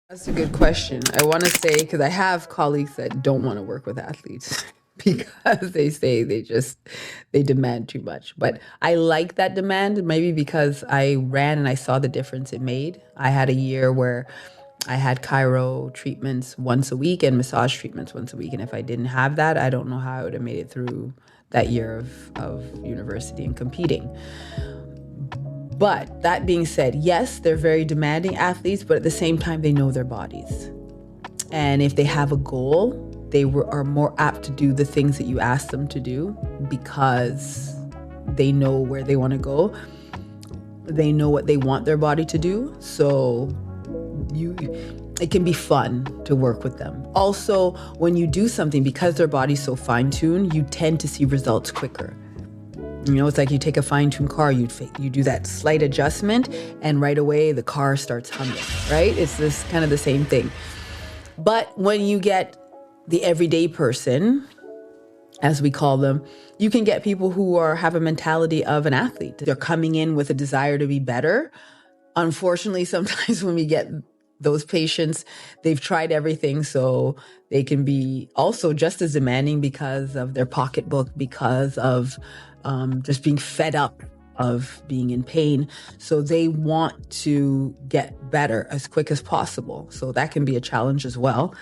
That's a good question. I want to say, because I have colleagues that don't want to work with athletes because they say they demand too much. But I like that demand, maybe because I ran and I saw the difference it made. I had a year where I had chiro treatments once a week and massage treatments once a week. And if I didn't have that, I don't know how I would have made it through that year of university and competing. But that being said, yes, they're very demanding athletes, but at the same time, they know their bodies. And if they have a goal, are more apt to do the things that you ask them to do because they know where they want to go. They know what they want their body to do. So it can be fun to work with them. Also, when you do something, because their body's so fine-tuned, you tend to see results quicker. You know, it's like you take a fine-tuned car, you do that slight adjustment, and right away the car starts humming, right? It's this kind of the same thing. But when you get the everyday person, as we call them, you can get people who have a mentality of an athlete. They're coming in with a desire to be better. Unfortunately, sometimes when we get those patients, they've tried everything, so they can be also just as demanding because of their pocketbook, because of just being fed up of being in pain. So they want to get better as quick as possible. So that can be a challenge as well.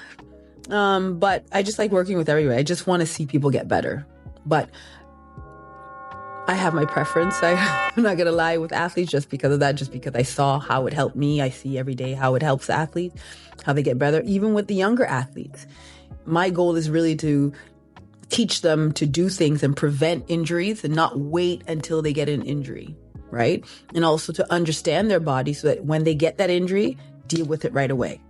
But I just like working with everybody. I just want to see people get better. But I have my preference. I'm not going to lie with athletes just because of that, just because I saw how it helped me. I see every day how it helps athletes, how they get better, even with the younger athletes. My goal is really to teach them to do things and prevent injuries and not wait until they get an injury, right? And also to understand their body so that when they get that injury, deal with it right away.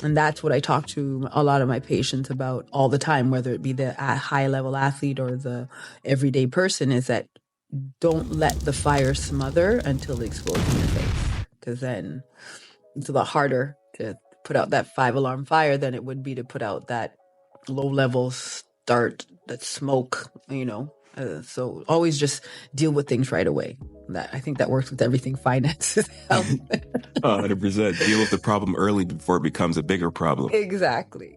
And that's what I talk to a lot of my patients about all the time, whether it be the high-level athlete or the everyday person, is that don't let the fire smother until it explodes in your face. Because then it's a lot harder to put out that 5-alarm fire than it would be to put out that low-level start, that smoke, so always just deal with things right away. I think that works with everything, finances, health. 100%. Deal with the problem early before it becomes a bigger problem. Exactly.